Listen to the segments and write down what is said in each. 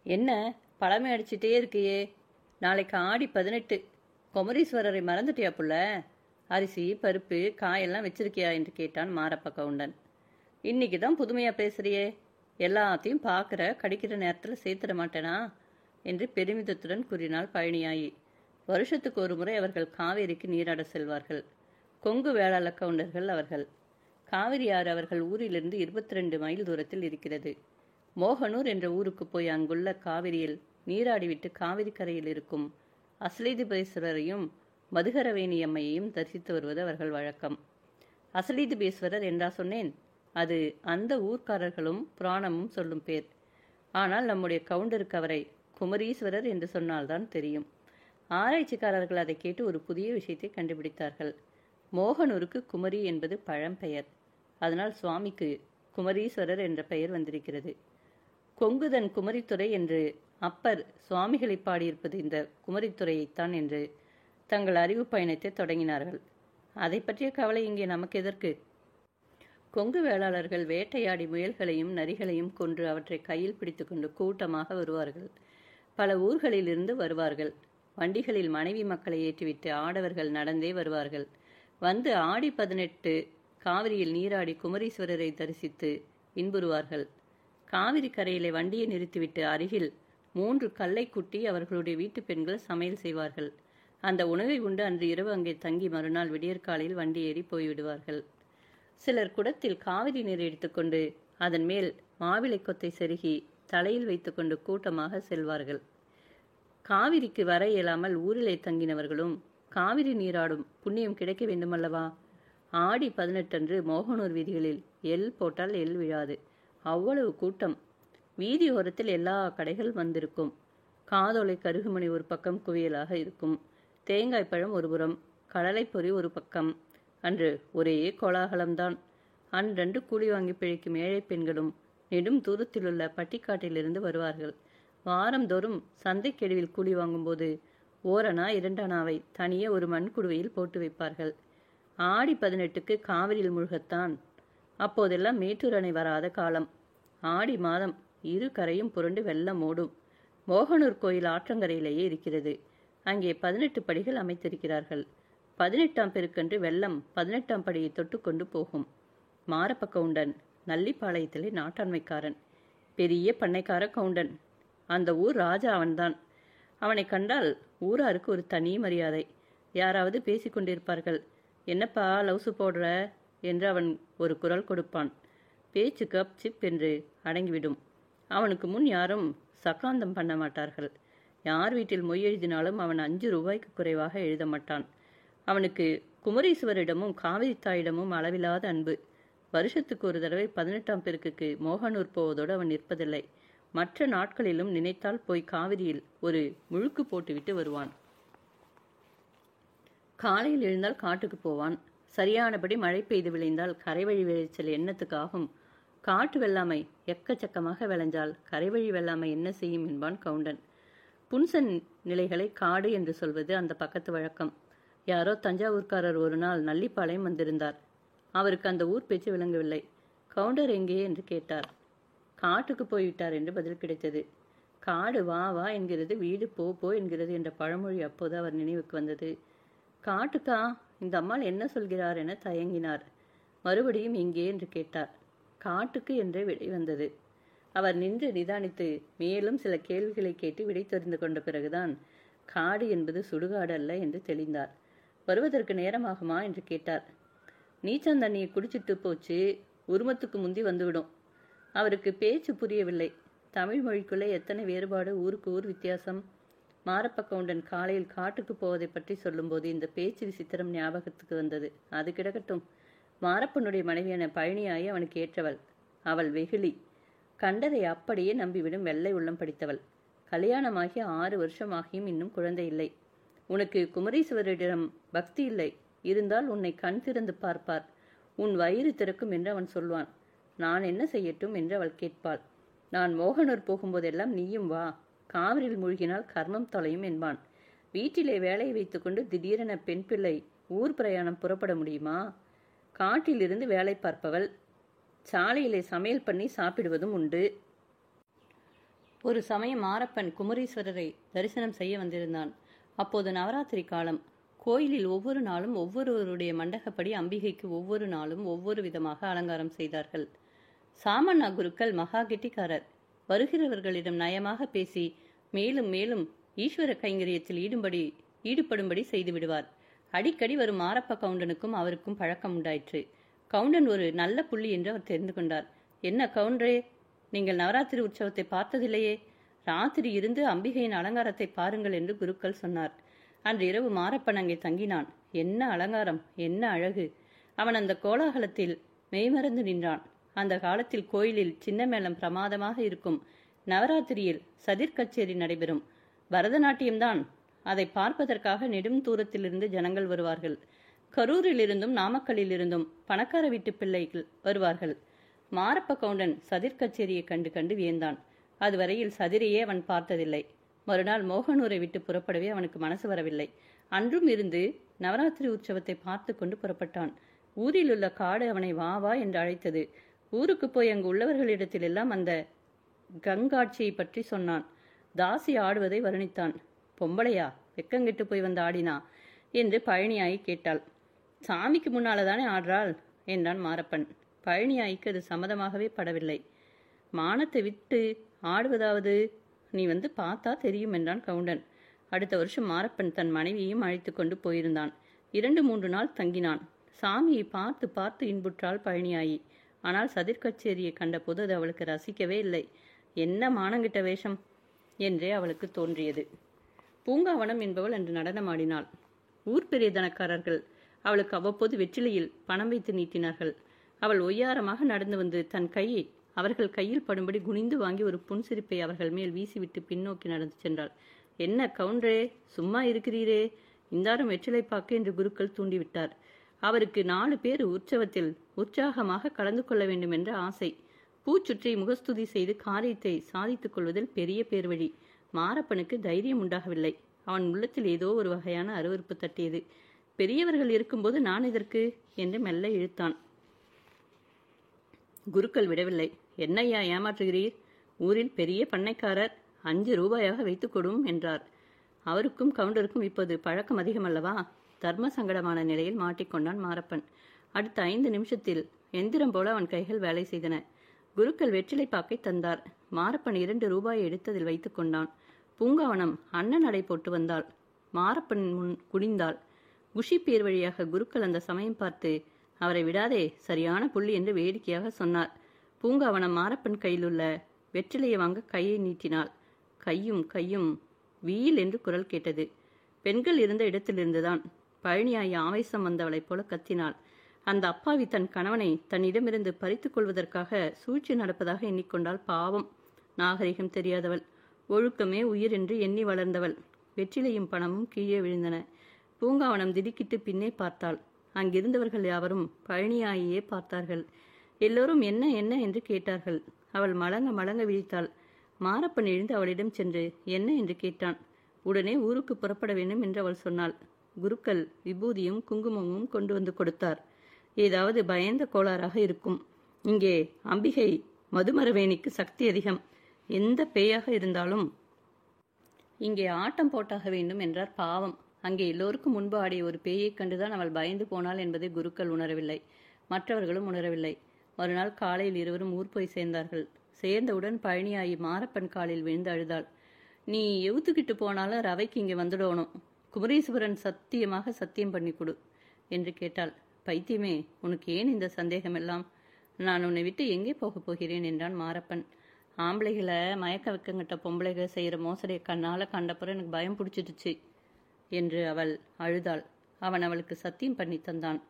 என்ன பழமை அடிச்சிட்டே இருக்கியே? நாளைக்கு ஆடி 18. குமரீஸ்வரரை மறந்துட்டியா புள்ள? அரிசி பருப்பு காயெல்லாம் வச்சிருக்கியா என்று கேட்டான் மாரப்ப கவுண்டன். இன்னைக்கு தான் புதுமையா பேசுறியே, எல்லாத்தையும் பார்க்குற கடிக்கிற நேரத்தில் சேர்த்துட மாட்டேனா என்று பெருமிதத்துடன் கூறினாள் பழனியாயி. வருஷத்துக்கு ஒரு முறை அவர்கள் காவேரிக்கு நீராட செல்வார்கள். கொங்கு வேளாள கவுண்டர்கள் அவர்கள். காவிரி ஆறு அவர்கள் ஊரிலிருந்து 22 மைல் தூரத்தில் இருக்கிறது. மோகனூர் என்ற ஊருக்கு போய் அங்குள்ள காவிரியில் நீராடிவிட்டு காவிரி கரையில் இருக்கும் அசலீதிபேஸ்வரரையும் மதுகரவேணி அம்மையையும் தரிசித்து வருவது அவர்கள் வழக்கம். அசலீதிபேஸ்வரர் என்றா சொன்னேன்? அது அந்த ஊர்க்காரர்களும் புராணமும் சொல்லும் பேர். ஆனால் நம்முடைய கவுண்டருக்கு அவரை குமரீஸ்வரர் என்று சொன்னால்தான் தெரியும். ஆராய்ச்சிக்காரர்கள் அதை கேட்டு ஒரு புதிய விஷயத்தை கண்டுபிடித்தார்கள். மோகனூருக்கு குமரி என்பது பழம்பெயர். அதனால் சுவாமிக்கு குமரீஸ்வரர் என்ற பெயர் வந்திருக்கிறது. கொங்குதன் குமரித்துறை என்று அப்பர் சுவாமிகளை பாடியிருப்பது இந்த குமரித்துறையைத்தான் என்று தங்கள் அறிவு பயணத்தை தொடங்கினார்கள். அதை பற்றிய கவலை இங்கே நமக்கு எதற்கு? கொங்கு வேளாளர்கள் வேட்டையாடி முயல்களையும் நரிகளையும் கொன்று அவற்றை கையில் பிடித்துக்கொண்டு கூட்டமாக வருவார்கள். பல ஊர்களிலிருந்து வருவார்கள். வண்டிகளில் மனைவி மக்களை ஏற்றிவிட்டு ஆடவர்கள் நடந்தே வருவார்கள். வந்து ஆடி 18 காவிரியில் நீராடி குமரீஸ்வரரை தரிசித்து இன்புறுவார்கள். காவிரி கரையிலே வண்டியை நிறுத்திவிட்டு அருகில் 3 கல்லை குட்டி அவர்களுடைய வீட்டு பெண்கள் சமையல் செய்வார்கள். அந்த உணவை உண்டு அன்று இரவு அங்கே தங்கி மறுநாள் விடியற்காலையில் வண்டி ஏறி போய்விடுவார்கள். சிலர் குடத்தில் காவிரி நீர் எடுத்துக்கொண்டு அதன் மேல் மாவிளை கொத்தை செருகி தலையில் வைத்துக்கொண்டு கூட்டமாக செல்வார்கள். காவிரிக்கு வர இயலாமல் ஊரிலே தங்கினவர்களும் காவிரி நீராடும் புண்ணியம் கிடைக்க வேண்டுமல்லவா? ஆடி 18 அன்று மோகனூர் வீதிகளில் எள் போட்டால் எள் விழாது, அவ்வளவு கூட்டம். வீதி ஓரத்தில் எல்லா கடைகள் வந்திருக்கும். காதோலை கருகுமணி ஒரு பக்கம் குவியலாக இருக்கும். தேங்காய் பழம் ஒரு புறம், கடலை பொறி ஒரு பக்கம். அன்று ஒரே கோலாகலம்தான். அன்றன்று கூலி வாங்கி பிழைக்கும் ஏழை பெண்களும் நெடும் தூரத்திலுள்ள பட்டிக்காட்டிலிருந்து வருவார்கள். வாரந்தோறும் சந்தைக்கெடுவில் கூலி வாங்கும்போது ஓரணா 2 அணாவை தனியே ஒரு மண்குடுவையில் போட்டு வைப்பார்கள். ஆடி 18க்கு காவிரியில் முழுகத்தான். அப்போதெல்லாம் மேட்டூர் அணை வராத காலம். ஆடி மாதம் இரு கரையும் புரண்டு வெள்ளம் ஓடும். மோகனூர் கோயில் ஆற்றங்கரையிலேயே இருக்கிறது. அங்கே 18 படிகள் அமைத்திருக்கிறார்கள். 18ஆம் பெருக்கன்று வெள்ளம் 18ஆம் படியை தொட்டுக்கொண்டு போகும். மாரப்ப கவுண்டன் நல்லிப்பாளையத்திலே நாட்டாண்மைக்காரன், பெரிய பண்ணைக்கார கவுண்டன். அந்த ஊர் ராஜா அவன்தான். அவனை கண்டால் ஊராருக்கு ஒரு தனி மரியாதை. யாராவது பேசிக்கொண்டிருப்பார்கள். என்னப்பா லவுசு போடுற என்று அவன் ஒரு குரல் கொடுப்பான். பேச்சு கப் சிப் என்று அடங்கிவிடும். அவனுக்கு முன் யாரும் சக்காந்தம் பண்ண மாட்டார்கள். யார் வீட்டில் மொய் எழுதினாலும் அவன் 5 ரூபாய்க்கு குறைவாக எழுத மாட்டான். அவனுக்கு குமரீஸ்வரிடமும் காவிரி தாயிடமும் அளவில்லாத அன்பு. வருஷத்துக்கு ஒரு தடவை 18ஆம் பெருக்குக்கு மோகனூர் போவதோடு அவன் நிற்பதில்லை. மற்ற நாட்களிலும் நினைத்தால் போய் காவிரியில் ஒரு முழுக்கு போட்டுவிட்டு வருவான். காலையில் எழுந்தால் காட்டுக்கு போவான். சரியானபடி மழை பெய்து விளைந்தால் கரைவழி விளைச்சல் எண்ணத்துக்காகும். காட்டு வெள்ளாமை எக்கச்சக்கமாக விளைஞ்சால் கரைவழி வெள்ளாமை என்ன செய்யும் என்பான் கவுண்டன். புன்சன் நிலைகளை காடு என்று சொல்வது அந்த பக்கத்து வழக்கம். யாரோ தஞ்சாவூர்காரர் ஒரு நாள் நல்லிப்பாளையம் வந்திருந்தார். அவருக்கு அந்த ஊர் பேச்சு விளங்கவில்லை. கவுண்டர் எங்கே என்று கேட்டார். காட்டுக்கு போய்விட்டார் என்று பதில் கிடைத்தது. காடு வா வா என்கிறது, வீடு போ போ என்கிறது என்ற பழமொழி அப்போது அவர் நினைவுக்கு வந்தது. காட்டுக்கா? இந்த அம்மாள் என்ன சொல்கிறார் என தயங்கினார். மறுபடியும் எங்கே என்று கேட்டார். காட்டுக்கு என்றே விடை வந்தது. அவர் நின்று நிதானித்து மேலும் சில கேள்விகளை கேட்டு விடை தெரிந்து கொண்ட பிறகுதான் காடு என்பது சுடுகாடு அல்ல என்று தெளிந்தார். வருவதற்கு நேரமாகுமா என்று கேட்டார். நீச்சந்தண்ணியை குடிச்சிட்டு போச்சு, உருமத்துக்கு முந்தி வந்துவிடும். அவருக்கு பேச்சு புரியவில்லை. தமிழ் மொழிக்குள்ளே எத்தனை வேறுபாடு, ஊருக்கு ஊர் வித்தியாசம். மாரப்ப கவுண்டன் காலையில் காட்டுக்கு போவதை பற்றி சொல்லும்போது இந்த பேச்சு விசித்திரம் ஞாபகத்துக்கு வந்தது. அது கிடக்கட்டும். மாரப்பனுடைய மனைவியான பழனியாயி அவனுக்கு ஏற்றவள். அவள் வெகுளி. கண்டதை அப்படியே நம்பிவிடும் வெள்ளை உள்ளம் படித்தவள். கல்யாணமாகி 6 வருஷமாகியும் இன்னும் குழந்தை இல்லை. உனக்கு குமரீஸ்வரிடம் பக்தி இல்லை. இருந்தால் உன்னை கண் திறந்து பார்ப்பார். உன் வயிறு திறக்கும் என்று அவன் சொல்வான். நான் என்ன செய்யட்டும் என்று அவள் கேட்பாள். நான் மோகனூர் போகும்போதெல்லாம் நீயும் வா, காவிரியில் மூழ்கினால் கர்மம் தொலையும் என்பான். வீட்டிலே வேலையை வைத்துக்கொண்டு திடீரென பெண் பிள்ளை ஊர் பிரயாணம் புறப்பட முடியுமா? காட்டிலிருந்து வேலை பார்ப்பவள். சாலையிலே சமையல் பண்ணி சாப்பிடுவதும் உண்டு. ஒரு சமயம் மாரப்பன் குமரீஸ்வரரை தரிசனம் செய்ய வந்திருந்தான். அப்போது நவராத்திரி காலம். கோயிலில் ஒவ்வொரு நாளும் ஒவ்வொருவருடைய மண்டகப்படி அம்பிகைக்கு ஒவ்வொரு நாளும் ஒவ்வொரு விதமாக அலங்காரம் செய்தார்கள். சாமண்ணா குருக்கள் மகா கெட்டிக்காரர். வருகிறவர்களிடம் நயமாக பேசி மேலும் மேலும் ஈஸ்வர கைங்கரியத்தில் ஈடுபடும்படி செய்து விடுவார். அடிக்கடி வரும் மாரப்ப கவுண்டனுக்கும் அவருக்கும் பழக்கம் உண்டாயிற்று. கவுண்டன் ஒரு நல்ல புள்ளி என்று அவர் தெரிந்து கொண்டார். என்ன கவுண்டரே, நீங்கள் நவராத்திரி உற்சவத்தை பார்த்ததில்லையே? ராத்திரி இருந்து அம்பிகையின் அலங்காரத்தை பாருங்கள் என்று குருக்கள் சொன்னார். அன்று இரவு மாரப்பன் அங்கே தங்கினான். என்ன அலங்காரம், என்ன அழகு! அவன் அந்த கோலாகலத்தில் மெய்மறந்து நின்றான். அந்த காலத்தில் கோயிலில் சின்ன மேளம் பிரமாதமாக இருக்கும். நவராத்திரியில் சதிர் கச்சேரி நடைபெறும். பரதநாட்டியம்தான். அதை பார்ப்பதற்காக நெடும் தூரத்திலிருந்து ஜனங்கள் வருவார்கள். கரூரிலிருந்தும் நாமக்கல்லிலிருந்தும் பணக்கார வீட்டு பிள்ளைகள் வருவார்கள். மாரப்ப கவுண்டன் சதிர் கச்சேரியை கண்டு கண்டு வியந்தான். அதுவரையில் சதிரையே அவன் பார்த்ததில்லை. மறுநாள் மோகனூரை விட்டு புறப்படவே அவனுக்கு மனசு வரவில்லை. அன்றும் இருந்து நவராத்திரி உற்சவத்தை பார்த்து கொண்டு புறப்பட்டான். ஊரில் உள்ள காடு அவனை வா வா என்று அழைத்தது. ஊருக்கு போய் அங்கு உள்ளவர்களிடத்திலெல்லாம் அந்த கங்காட்சியை பற்றி சொன்னான். தாசி ஆடுவதை வர்ணித்தான். பொம்பளையா, வெக்கங்கெட்டு போய் வந்து ஆடினா என்று பழனியாயி கேட்டாள். சாமிக்கு முன்னாலதானே ஆடுறாள் என்றான் மாரப்பன். பழனியாய்க்கு அது சம்மதமாகவே படவில்லை. மானத்தை விட்டு ஆடுவதாவது நீ வந்து பார்த்தா தெரியும் என்றான் கவுண்டன். அடுத்த வருஷம் மாரப்பன் தன் மனைவியையும் அழைத்து கொண்டு போயிருந்தான். 2-3 நாள் தங்கினான். சாமியை பார்த்து பார்த்து இன்புற்றாள் பழனியாயி. ஆனால் சதிர் கச்சேரியை கண்டபோது அது அவளுக்கு ரசிக்கவே இல்லை. என்ன மானங்கிட்ட வேஷம் என்றே அவளுக்கு தோன்றியது. பூங்காவனம் என்பவள் அன்று நடனமாடினாள். ஊர் பெரிய தனக்காரர்கள் அவளுக்கு அவ்வப்போது வெற்றிலையில் பணம் வைத்து நீட்டினார்கள். அவள் ஒய்யாரமாக நடந்து வந்து தன் கையை அவர்கள் கையில் படும்படி குனிந்து வாங்கி ஒரு புன்சிரிப்பை அவர்கள் மேல் வீசிவிட்டு பின்னோக்கி நடந்து சென்றாள். என்ன கவுண்டரே, சும்மா இருக்கிறீரே, இந்தாரும் வெற்றிலை பாக்கு என்று குருக்கள் தூண்டிவிட்டார். அவருக்கு 4 பேர் உற்சவத்தில் உற்சாகமாக கலந்து கொள்ள வேண்டும் என்ற ஆசை. பூச்சுற்றி முகஸ்துதி செய்து காரியத்தை சாதித்துக் கொள்வதில் பெரிய பேர்வழி. மாரப்பனுக்கு தைரியம் உண்டாகவில்லை. அவன் உள்ளத்தில் ஏதோ ஒரு வகையான அருவருப்பு தட்டியது. பெரியவர்கள் இருக்கும்போது நான் எதற்கு என்று மெல்ல இழுத்தான். குருக்கள் விடவில்லை. என்னையா ஏமாற்றுகிறீர்? ஊரில் பெரிய பண்ணைக்காரர், 5 ரூபாயாக வைத்துக் கொடும் என்றார். அவருக்கும் கவுண்டருக்கும் இப்போது பழக்கம் அதிகமல்லவா? தர்ம சங்கடமான நிலையில் மாட்டிக்கொண்டான் மாரப்பன். அடுத்த 5 நிமிஷத்தில் எந்திரம் போல அவன் கைகள் வேலை செய்தன. குருக்கள் வெற்றிலை பாக்கை தந்தார். மாரப்பன் 2 ரூபாயை எடுத்ததில் வைத்துக் கொண்டான். பூங்காவனம் அண்ணன் நடை போட்டு வந்தாள். மாரப்பன் முன் குடிந்தாள். குஷி பேர் வழியாக குருக்கள் அந்த சமயம் பார்த்து, அவரை விடாதே, சரியான புள்ளி என்று வேடிக்கையாக சொன்னார். பூங்காவனம் மாரப்பன் கையிலுள்ள வெற்றிலையை வாங்க கையை நீட்டினாள். கையும் வீல் என்று குரல் கேட்டது. பெண்கள் இருந்த இடத்திலிருந்துதான். பழனியாய் ஆவேசம் வந்தவளைப் போல கத்தினாள். அந்த அப்பாவி தன் கணவனை தன்னிடமிருந்து பறித்துக் கொள்வதற்காக சூழ்ச்சி நடப்பதாக எண்ணிக்கொண்டாள். பாவம், நாகரிகம் தெரியாதவள், ஒழுக்கமே உயிர் என்று எண்ணி வளர்ந்தவள். வெற்றிலையும் பணமும் கீழே விழுந்தன. பூங்காவனம் திடுக்கிட்டு பின்னே பார்த்தாள். அங்கிருந்தவர்கள் யாவரும் பழனியாயே பார்த்தார்கள். எல்லோரும் என்ன என்ன என்று கேட்டார்கள். அவள் மலங்க விழித்தாள். மாரப்பன் எழுந்து அவளிடம் சென்று என்ன என்று கேட்டான். உடனே ஊருக்கு புறப்பட வேண்டும் என்று அவள் சொன்னாள். குருக்கள் விபூதியும் குங்குமமும் கொண்டு வந்து கொடுத்தார். ஏதாவது பயந்த கோளாறாக இருக்கும். இங்கே அம்பிகை மதுமரவேணிக்கு சக்தி அதிகம். எந்த பேயாக இருந்தாலும் இங்கே ஆட்டம் போட்டாக வேண்டும் என்றார். பாவம், அங்கே எல்லோருக்கும் முன்பு ஆடிய ஒரு பேயைக் கண்டுதான் அவள் பயந்து போனாள் என்பதை குருக்கள் உணரவில்லை. மற்றவர்களும் உணரவில்லை. மறுநாள் காலையில் இருவரும் ஊர் போய் சேர்ந்தார்கள். சேர்ந்தவுடன் பழனியாயி மாரப்பன் காலில் விழுந்து அழுதாள். நீ எவுத்துக்கிட்டு போனாலும் ரவைக்கு இங்கே வந்துடணும். குமரீஸ்வரன் சத்தியமாக சத்தியம் பண்ணி கொடு என்று கேட்டாள். பைத்தியமே, உனக்கு ஏன் இந்த சந்தேகமெல்லாம்? நான் உன்னை விட்டு எங்கே போகப் போகிறேன் என்றான் மாரப்பன். ஆம்பளைகளை மயக்க வைக்கங்கிட்ட பொம்பளைகள் செய்கிற மோசடியை கண்ணால் கண்டப்புறம் எனக்கு பயம் பிடிச்சிடுச்சு என்று அவள் அழுதாள். அவன் அவளுக்கு சத்தியம் பண்ணி தந்தான்.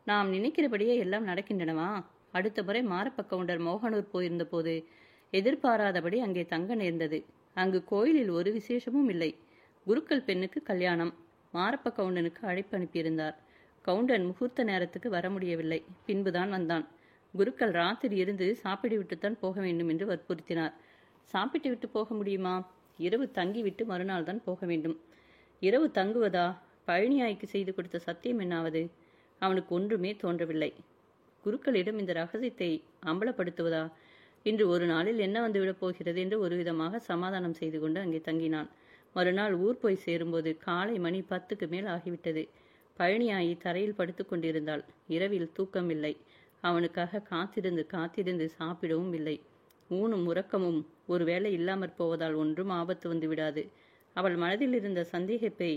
நாம் நினைக்கிறபடியே எல்லாம் நடக்கின்றனவா? அடுத்த முறை மாரப்ப கவுண்டர் மோகனூர் போயிருந்த போது எதிர்பாராதபடி அங்கே தங்க நேர்ந்தது. அங்கு கோயிலில் ஒரு விசேஷமும் இல்லை. குருக்கள் பெண்ணுக்கு கல்யாணம். மாரப்ப கவுண்டனுக்கு அழைப்பு அனுப்பியிருந்தார். கவுண்டன் முகூர்த்த நேரத்துக்கு வர முடியவில்லை. பின்புதான் வந்தான். குருக்கள் ராத்திரி இருந்து சாப்பிட்டு விட்டுத்தான் போக வேண்டும் என்று வற்புறுத்தினார். சாப்பிட்டு விட்டு போக முடியுமா? இரவு தங்கிவிட்டு மறுநாள் தான் போக வேண்டும். இரவு தங்குவதா? பழனியாய்க்கு செய்து கொடுத்த சத்தியம் என்னாவது? அவனுக்கு ஒன்றுமே தோன்றவில்லை. குருக்களிடம் இந்த ரகசியத்தை அம்பலப்படுத்துவதா? இன்று ஒரு நாளில் என்ன வந்துவிடப் போகிறது என்று ஒரு விதமாக சமாதானம் செய்து கொண்டு அங்கே தங்கினான். மறுநாள் ஊர் போய் சேரும்போது காலை மணி 10க்கு மேல் ஆகிவிட்டது. பழனியாயி தரையில் படுத்து கொண்டிருந்தாள். இரவில் தூக்கமில்லை. அவனுக்காக காத்திருந்து காத்திருந்து சாப்பிடவும் இல்லை. ஊனும் உறக்கமும் ஒருவேளை இல்லாமற் போவதால் ஒன்றும் ஆபத்து வந்து விடாது. அவள் மனதில் இருந்த சந்தேகப்பை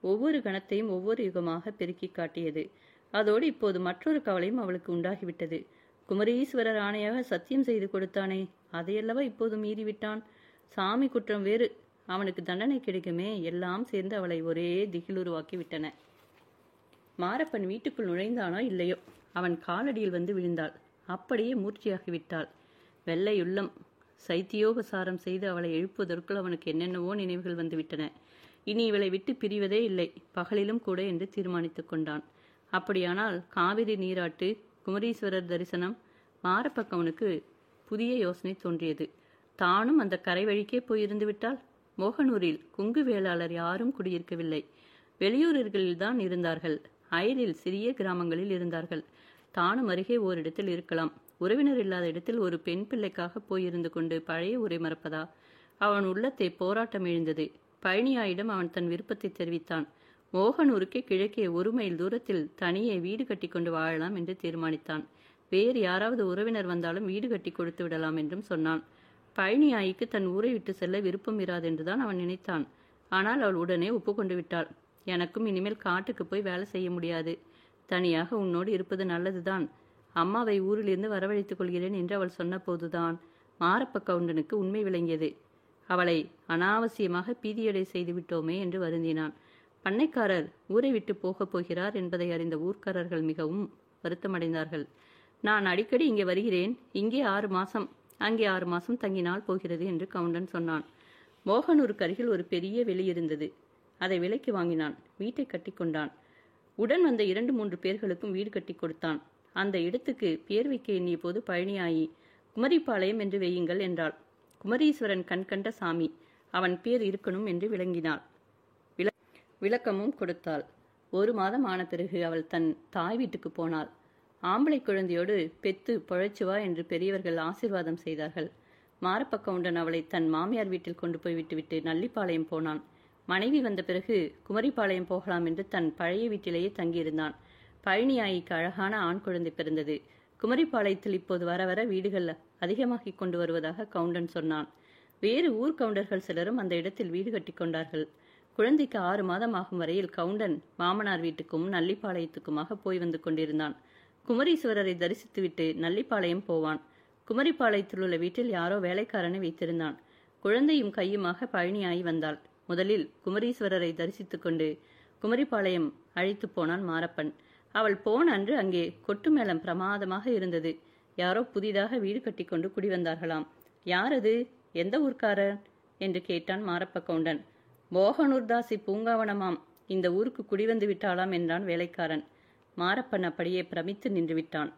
ஒவ்வொரு கணத்தையும் ஒவ்வொரு யுகமாக பெருக்கி காட்டியது. அதோடு இப்போது மற்றொரு கவலையும் அவளுக்கு உண்டாகிவிட்டது. குமரீஸ்வரர் ஆணையாக சத்தியம் செய்து கொடுத்தானே, அதையல்லவா இப்போது மீறிவிட்டான். சாமி குற்றம் வேறு, அவனுக்கு தண்டனை கிடைக்குமே. எல்லாம் சேர்ந்து அவளை ஒரே திகிலுருவாக்கி விட்டன. மாரப்பன் வீட்டுக்குள் நுழைந்தானோ இல்லையோ, அவன் காலடியில் வந்து விழுந்தாள். அப்படியே மூர்ச்சியாகிவிட்டாள். வெள்ளையுள்ளம் சைத்தியோபசாரம் செய்து அவளை எழுப்புவதற்குள் அவனுக்கு என்னென்னவோ நினைவுகள் வந்துவிட்டன. இனி இவளை விட்டு பிரிவதே இல்லை, பகலிலும் கூட என்று தீர்மானித்து கொண்டான். அப்படியானால் காவிரி நீராட்டு, குமரீஸ்வரர் தரிசனம். மாரப்பக்கு அவனுக்கு புதிய யோசனை தோன்றியது. தானும் அந்த கரை வழிக்கே போயிருந்து விட்டால். மோகனூரில் குங்கு வேளாளர் யாரும் குடியிருக்கவில்லை. வெளியூரில்தான் இருந்தார்கள். அயலில் சிறிய கிராமங்களில் இருந்தார்கள். தானும் அருகே ஓரிடத்தில் இருக்கலாம். உறவினர் இல்லாத இடத்தில் ஒரு பெண் பிள்ளைக்காக போயிருந்து கொண்டு பழைய உரை மறப்பதா? அவன் உள்ளத்தை போராட்டம் எழுந்தது. பழனியாயிடம் அவன் தன் விருப்பத்தை தெரிவித்தான். மோகனூருக்கே கிழக்கே 1 மைல் தூரத்தில் தனியே வீடு கட்டி கொண்டு வாழலாம் என்று தீர்மானித்தான். வேறு யாராவது உறவினர் வந்தாலும் வீடு கட்டி கொடுத்து விடலாம் என்றும் சொன்னான். பழனியாயிக்கு தன் ஊரை விட்டு செல்ல விருப்பம் இராதென்றுதான் அவன் நினைத்தான். ஆனால் அவள் உடனே ஒப்புக்கொண்டு விட்டாள். எனக்கும் இனிமேல் காட்டுக்கு போய் வேலை செய்ய முடியாது. தனியாக உன்னோடு இருப்பது நல்லதுதான். அம்மாவை ஊரிலிருந்து வரவழைத்துக் கொள்கிறேன் என்று அவள் சொன்ன போதுதான் மாரப்ப கவுண்டனுக்கு உண்மை விளங்கியது. அவளை அனாவசியமாக பீதியடை செய்து விட்டோமே என்று வருந்தினான். பண்ணைக்காரர் ஊரை விட்டு போகப் போகிறார் என்பதை அறிந்த ஊர்க்காரர்கள் மிகவும் வருத்தமடைந்தார்கள். நான் அடிக்கடி இங்கே வருகிறேன். இங்கே 6 மாசம், அங்கே 6 மாசம் தங்கினால் போகிறது என்று கவுண்டன் சொன்னான். மோகனூருக்கு அருகில் ஒரு பெரிய வெளி இருந்தது. அதை விலைக்கு வாங்கினான். வீட்டை கட்டி கொண்டான். உடன் வந்த 2-3 பேர்களுக்கும் வீடு கட்டி கொடுத்தான். அந்த இடத்துக்கு பேர் வைக்க எண்ணிய போது பழனியாயி குமரிப்பாளையம் என்று வையுங்கள் என்றாள். குமரீஸ்வரன் கண்கண்ட சாமி, அவன் பேர் இருக்கணும் என்று விளங்கினாள். விளக்கமும் கொடுத்தாள். 1 மாதம் ஆன பிறகு அவள் தன் தாய் வீட்டுக்கு போனாள். ஆம்பளை குழந்தையோடு பெத்து பொழைச்சுவா என்று பெரியவர்கள் ஆசீர்வாதம் செய்தார்கள். மாரப்ப கவுண்டன் அவளை தன் மாமியார் வீட்டில் கொண்டு போய் விட்டுவிட்டு நல்லிப்பாளையம் போனான். மனைவி வந்த பிறகு குமரிப்பாளையம் போகலாம் என்று தன் பழைய வீட்டிலேயே தங்கியிருந்தான். பழனியாயிக்கு அழகான ஆண் குழந்தை பிறந்தது. குமரிப்பாளையத்தில் இப்போது வர வர வீடுகள் அதிகமாகிக் கொண்டு வருவதாக கவுண்டன் சொன்னான். வேறு ஊர் கவுண்டர்கள் சிலரும் அந்த இடத்தில் வீடு கட்டி கொண்டார்கள். குழந்தைக்கு 6 மாதம் ஆகும் வரையில் கவுண்டன் மாமனார் வீட்டுக்கும் நல்லிப்பாளையத்துக்குமாக போய் வந்து கொண்டிருந்தான். குமரீஸ்வரரை தரிசித்துவிட்டு நல்லிப்பாளையம் போவான். குமரிப்பாளையத்தில் உள்ள வீட்டில் யாரோ வேலைக்காரனை வைத்திருந்தான். குழந்தையும் கையுமாக பழனியாயி வந்தாள். முதலில் குமரீஸ்வரரை தரிசித்து கொண்டு குமரிப்பாளையம் அழைத்து போனான் மாரப்பன். அவள் போன அன்று அங்கே கொட்டு மேளம் பிரமாதமாக இருந்தது. யாரோ புதிதாக வீடு கட்டி கொண்டு குடிவந்தார்களாம். யாரது? எந்த ஊர்க்காரர் என்று கேட்டான் மாரப்ப கவுண்டன். மோகனூர்தாசி பூங்காவனமாம். இந்த ஊருக்கு குடிவந்து விட்டாளாம் என்றான் வேலைக்காரன். மாரப்பன் அப்படியே பிரமித்து நின்று விட்டான்.